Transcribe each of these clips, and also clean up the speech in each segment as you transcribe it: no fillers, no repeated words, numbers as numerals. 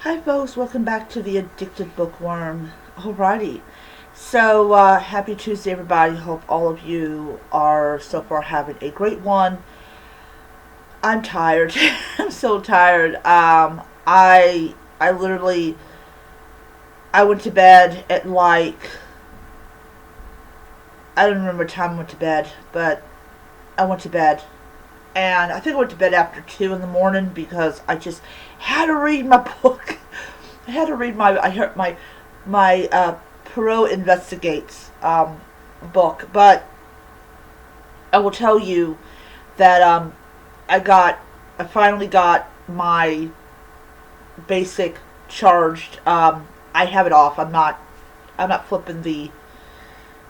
Hi folks, welcome back to the Addicted Bookworm. Alrighty, so happy Tuesday everybody. Hope all of you are so far having a great one. I'm tired. I'm so tired. I literally, I went to bed at I don't remember what time I went to bed, but I went to bed. And I think I went to bed after 2 in the morning because I just had to read my book. I had to read I heard my Perot Investigates book. But I will tell you that I finally got my basic charged. I have it off. I'm not flipping the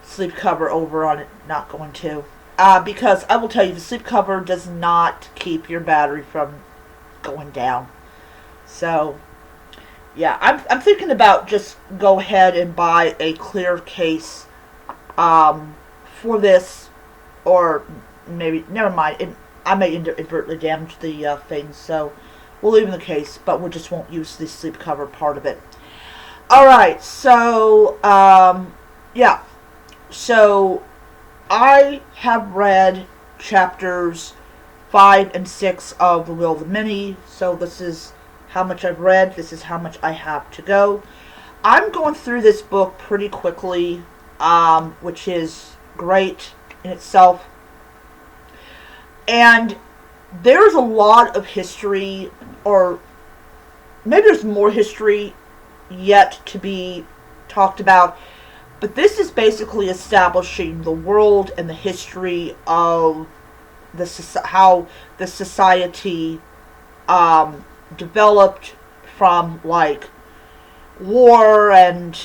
sleep cover over on it. Not going to. Because I will tell you, the sleep cover does not keep your battery from going down. So, yeah, I'm thinking about just go ahead and buy a clear case for this, or maybe, never mind, I may inadvertently damage the thing, so we'll leave in the case, but we just won't use the sleep cover part of it. Alright, so, yeah, so I have read chapters 5 and 6 of The Will of the Many, so this is how much I've read, this is how much I have to go. I'm going through this book pretty quickly, which is great in itself. And there's a lot of history, or maybe there's more history yet to be talked about. But this is basically establishing the world and the history of how the society developed from like war and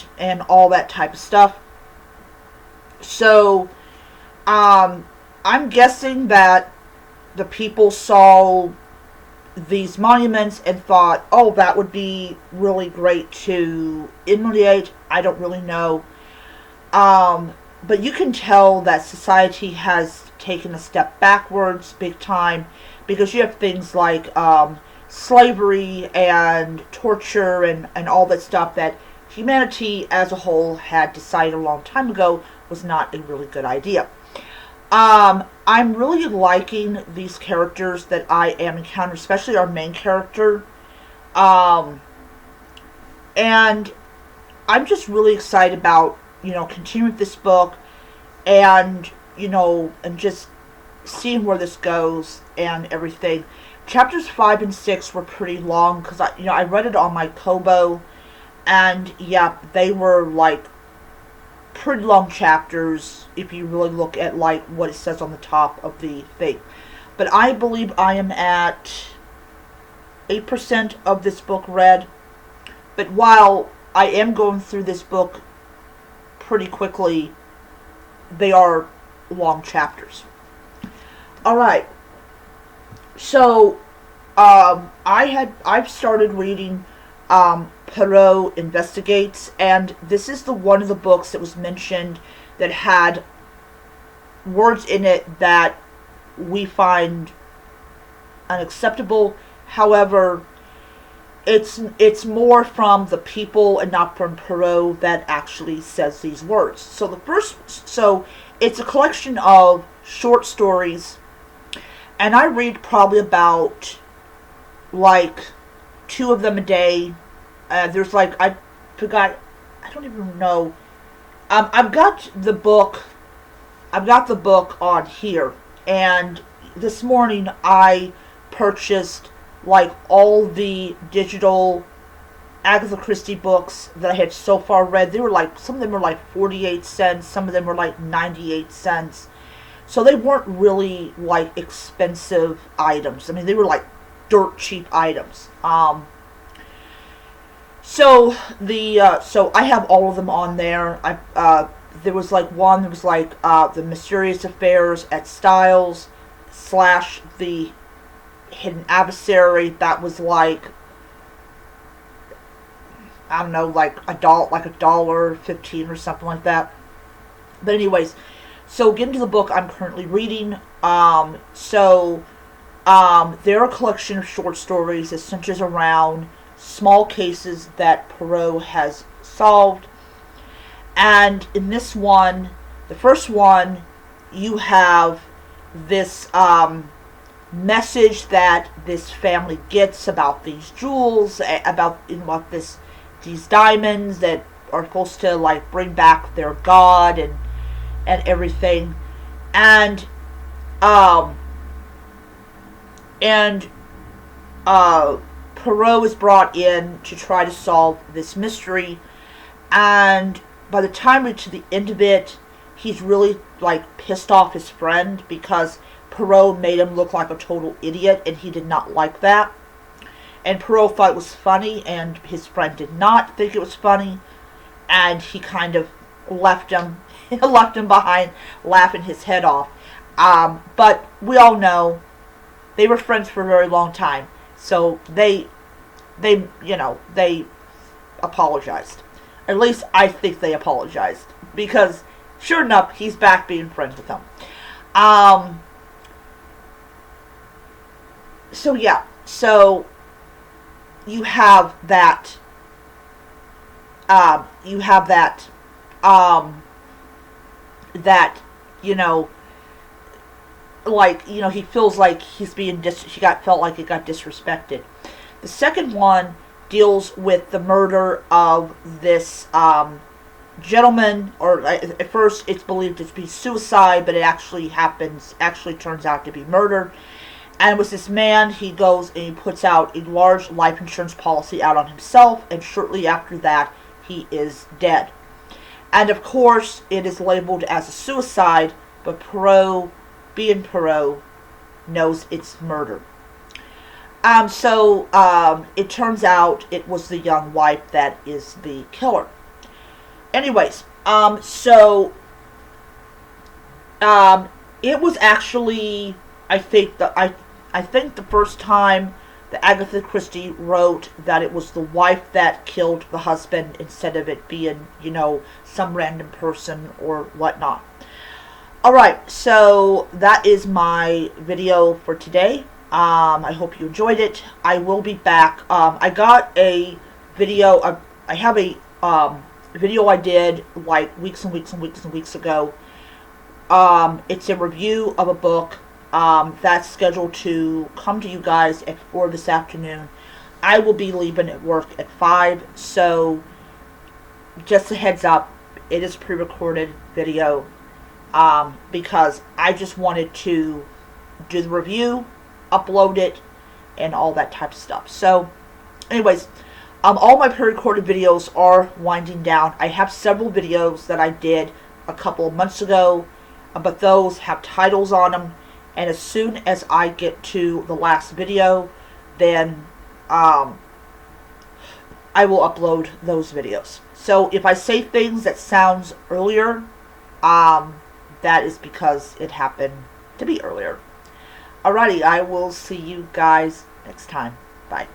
all that type of stuff. So I'm guessing that the people saw these monuments and thought, oh, that would be really great to emulate. I don't really know. But you can tell that society has taken a step backwards big time, because you have things like slavery and torture and all that stuff that humanity as a whole had decided a long time ago was not a really good idea. I'm really liking these characters that I am encountering, especially our main character. And I'm just really excited about continuing this book and, and just seeing where this goes and everything. Chapters 5 and 6 were pretty long because I read it on my Kobo, and yeah, they were like pretty long chapters if you really look at like what it says on the top of the thing. But I believe I am at 8% of this book read. But while I am going through this book pretty quickly, they are long chapters. Alright, so I've started reading Perot Investigates, and this is the one of the books that was mentioned that had words in it that we find unacceptable. However, it's more from the people and not from Perot that actually says these words. So it's a collection of short stories, and I read probably about like 2 of them a day. There's like, I forgot, I don't even know. I've got the book on here, and this morning I purchased like all the digital Agatha Christie books that I had so far read. They were like, some of them were like 48 cents, some of them were like 98 cents. So they weren't really like expensive items. I mean, they were like dirt cheap items. So I have all of them on there. There was like one that was like The Mysterious Affairs at Styles / The Hidden Adversary. That was like, I don't know, like $1.15 or something like that. But anyways, so getting to the book I'm currently reading. They're a collection of short stories that centers around small cases that Poirot has solved. And in this one, the first one, you have this message that this family gets about these jewels, about these diamonds that are supposed to like bring back their god and everything, and um and Poirot is brought in to try to solve this mystery, and by the time we get to the end of it, he's really like pissed off his friend because Poirot made him look like a total idiot, and he did not like that. And Poirot thought it was funny, and his friend did not think it was funny, and he kind of left him behind, laughing his head off. But we all know they were friends for a very long time, so they apologized. At least I think they apologized, because sure enough, he's back being friends with him. So yeah, so you have that. That he feels like he's being felt like it got disrespected. The second one deals with the murder of this gentleman, or at first it's believed to be suicide, but it actually turns out to be murder. And it was this man, he goes and he puts out a large life insurance policy out on himself, and shortly after that, he is dead. And of course, it is labeled as a suicide, but Poirot, being Poirot, knows it's murder. So it turns out it was the young wife that is the killer. Anyways, it was actually, I think the first time that Agatha Christie wrote that it was the wife that killed the husband instead of it being, some random person or whatnot. Alright, so that is my video for today. I hope you enjoyed it. I will be back. I got a video, I have a video I did like weeks and weeks ago. It's a review of a book that's scheduled to come to you guys at 4 this afternoon. I will be leaving at work at 5, so just a heads up, it is a pre-recorded video, because I just wanted to do the review, upload it, and all that type of stuff. So, anyways, all my pre-recorded videos are winding down. I have several videos that I did a couple of months ago, but those have titles on them. And as soon as I get to the last video, then I will upload those videos. So if I say things that sounds earlier, that is because it happened to be earlier. Alrighty, I will see you guys next time. Bye.